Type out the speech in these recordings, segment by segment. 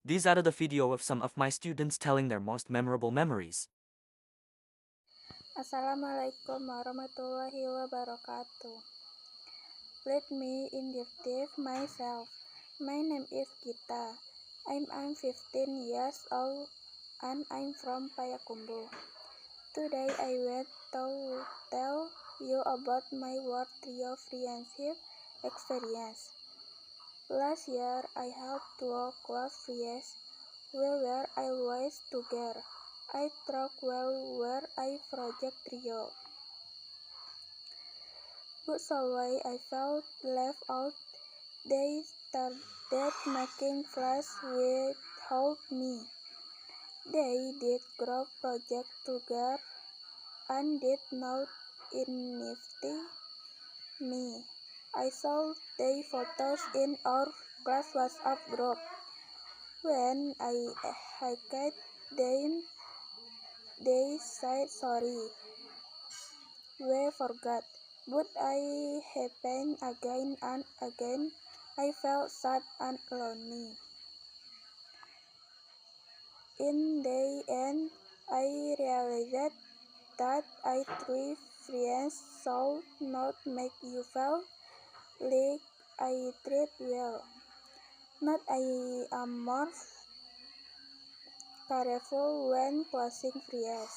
These are the video of some of my students telling their most memorable memories. Assalamualaikum warahmatullahi wabarakatuh. Let me introduce myself. My name is Gita. I'm 15 years old and I'm from Payakumbuh. Today I want to tell you about my World Trio friendship experience. Last year I had two close friends. We were always together. I talk well where I project trio. But suddenly I felt left out. They started making flash without me. They did group project together and did not invite me. I saw their photos in our class WhatsApp group. When I hacked them, they said sorry. We forgot. But I happened again and again. I felt sad and lonely. In the end, I realized that I treat friends should not make you feel like I treat well. Not I am more careful when closing friends.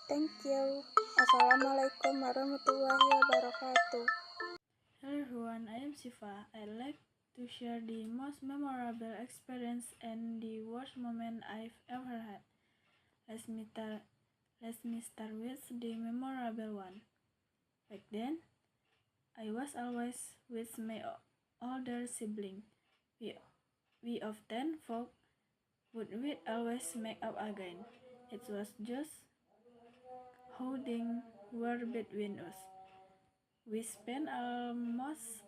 Thank you. Assalamualaikum warahmatullahi wabarakatuh. Hello everyone, I am Siva. I'd like to share the most memorable experience and the worst moment I've ever had. Let me, tar- Let me start with the memorable one. Back then, I was always with my older sibling. We, we often fought, but we'd always make up again. It was just how things were between us. We spent almost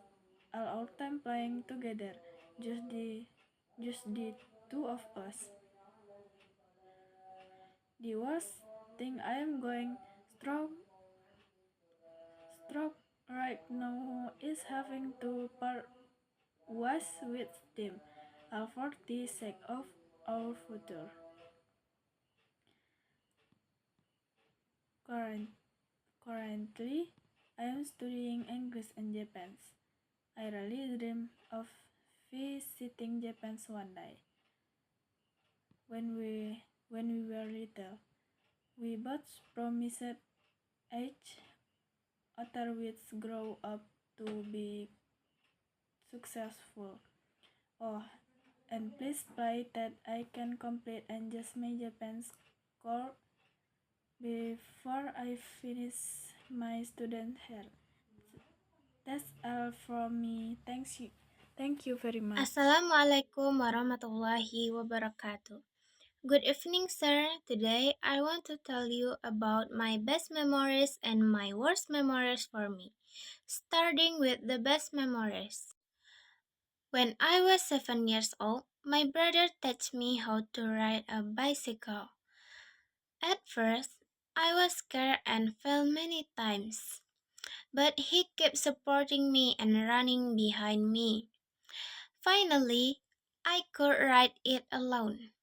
all our time playing together, just the just the two of us. The worst thing I am going through right now is having to part ways with them, all for the sake of our future. Current, Currently, I am studying English in Japan. I really dream of visiting Japan one day. When we were little, we both promised each other we'd grow up to be successful. Oh, and please pray that I can complete and just my Japan's course before I finish my student here. That's all from me. Thank you very much. Assalamualaikum warahmatullahi wabarakatuh. Good evening, sir. Today I want to tell you about my best memories and my worst memories for me. Starting with the best memories. When I was 7 years old, my brother taught me how to ride a bicycle. At first, I was scared and fell many times, but he kept supporting me and running behind me. Finally, I could ride it alone.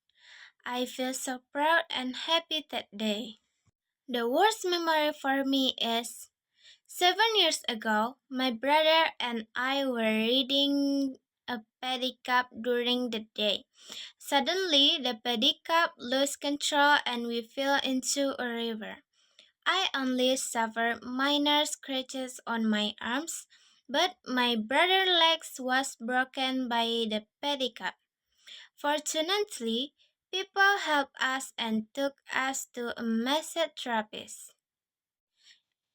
I feel so proud and happy that day. The worst memory for me is 7 years ago, my brother and I were riding a pedicab during the day. Suddenly, the pedicab lost control and we fell into a river. I only suffered minor scratches on my arms, but my brother's legs was broken by the pedicab. Fortunately, people helped us and took us to a massage therapist.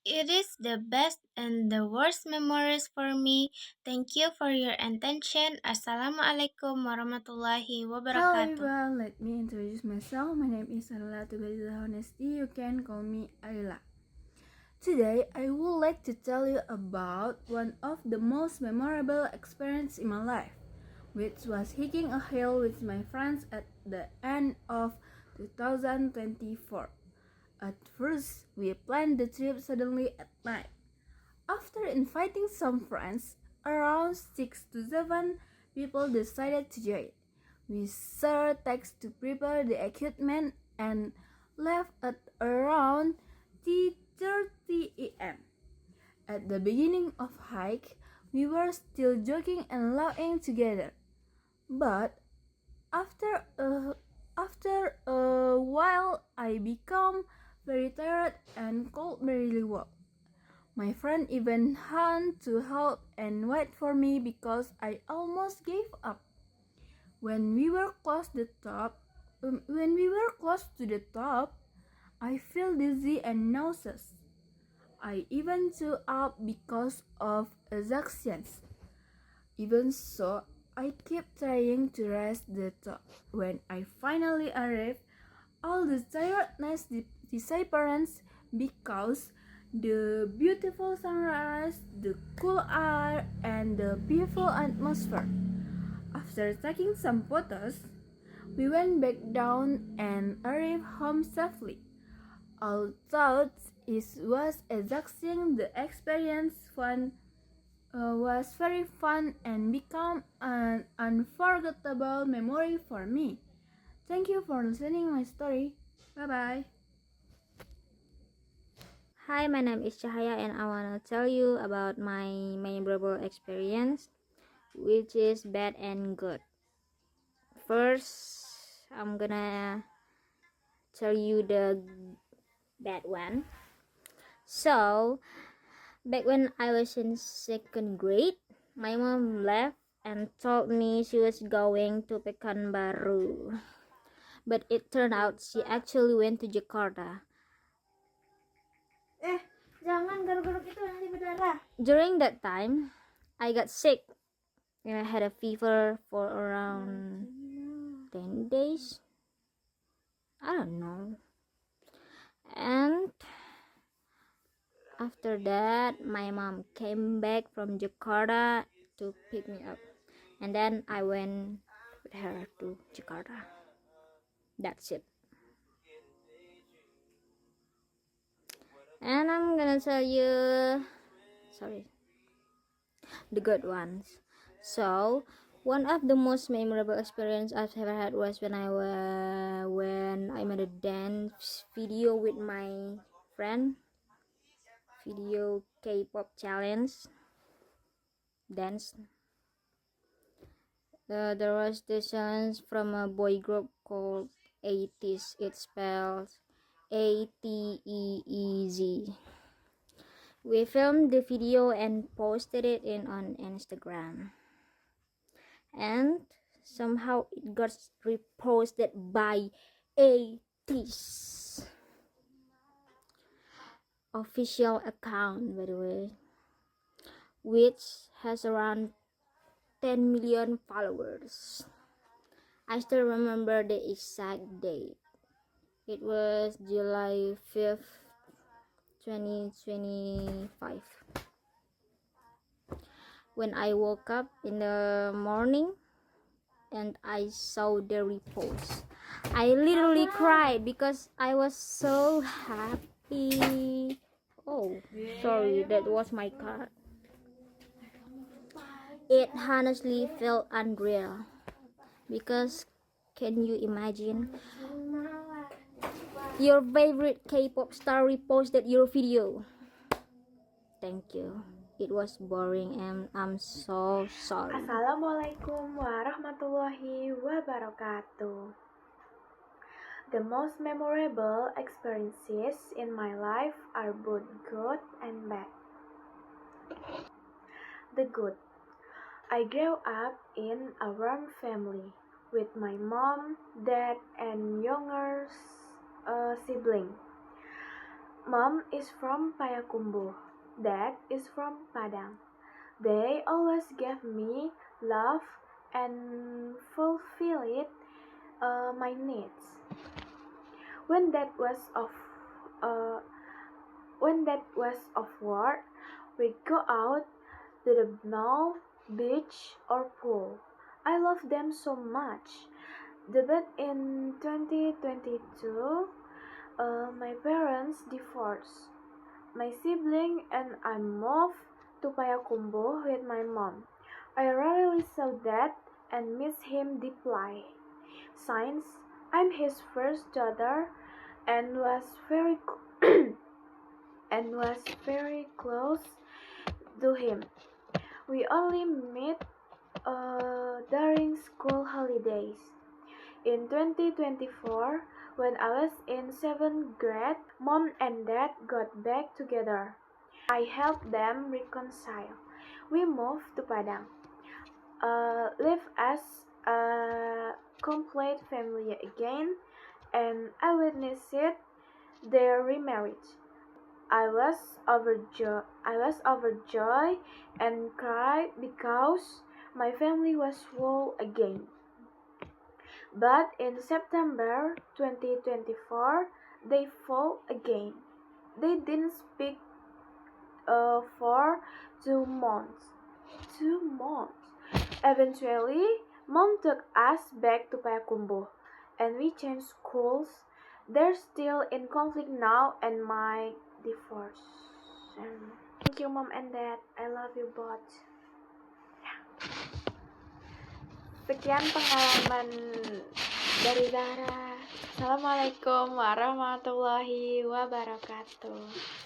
It is the best and the worst memories for me. Thank you for your attention. Assalamualaikum warahmatullahi Hello wabarakatuh. everyone, let me introduce myself. My name is Ayla. To get the honesty, you can call me Ayla. Today, I would like to tell you about one of the most memorable experiences in my life, which was hiking a hill with my friends at the end of 2024. At first, we planned the trip suddenly at night. After inviting some friends, around 6 to 7 people decided to join. We shared texts to prepare the equipment and left at around 3:30 a.m. At the beginning of hike, we were still joking and laughing together. But after a while, I became very tired and could barely walk. My friend even had to help and wait for me because I almost gave up. When we were close to the top, I felt dizzy and nauseous. I even threw up because of exhaustion. Even so, I kept trying to reach the top. When I finally arrived, all the tiredness disappeared because the beautiful sunrise, the cool air, and the peaceful atmosphere. After taking some photos, we went back down and arrived home safely. Although it was exhausting, the experience was very fun and became an unforgettable memory for me. Thank you for listening my story. Bye bye. Hi, my name is Cahaya and I want to tell you about my memorable experience, which is bad and good. First, I'm gonna tell you the bad one. So, back when I was in second grade, my mom left and told me she was going to Pekanbaru. But it turned out she actually went to Jakarta. Jangan garuk-garuk itu nanti berdarah. During that time, I got sick and I had a fever for around 10 days. I don't know. And after that, my mom came back from Jakarta to pick me up. And then I went with her to Jakarta. That's it. And I'm gonna tell you, the good ones. So, one of the most memorable experience I've ever had was when I made a dance video with my friend. Video K-pop challenge dance. There was this challenge from a boy group called ATEEZ. It spells ATEEZ. We filmed the video and posted it on Instagram. And somehow it got reposted by ATEEZ official account, by the way, which has around 10 million followers. I still remember the exact date. It was July 5th, 2025. When I woke up in the morning and I saw the repost, I literally cried because I was so happy. Oh, sorry, that was my cat. It honestly felt unreal because can you imagine your favorite K-pop star reposted your video? Thank you. It was boring and I'm so sorry. Assalamualaikum warahmatullahi wabarakatuh. The most memorable experiences in my life are both good and bad. The good. I grew up in a warm family with my mom, dad, and younger sibling. Mom is from Payakumbuh. Dad is from Padang. They always gave me love and fulfilled my needs. When dad was off work, we go out to the mall, beach, or pool. I love them so much. But in 2022, my parents divorced. My sibling and I moved to Payakumbuh with my mom. I rarely saw dad and miss him deeply. since I'm his first daughter and was very close to him. We only met during school holidays. In 2024, when I was in 7th grade, Mom and Dad got back together. I helped them reconcile. We moved to Padang, lived as a complete family again, and I witnessed their remarriage. I was overjoyed and cried because my family was whole again. But in September 2024, they fought again. They didn't speak for 2 months. 2 months. Eventually, Mom took us back to Payakumbuh, and we changed schools. They're still in conflict now, and my divorce. Thank you, Mom and Dad. I love you both. Sekian pengalaman dari Zahra. Assalamualaikum warahmatullahi wabarakatuh.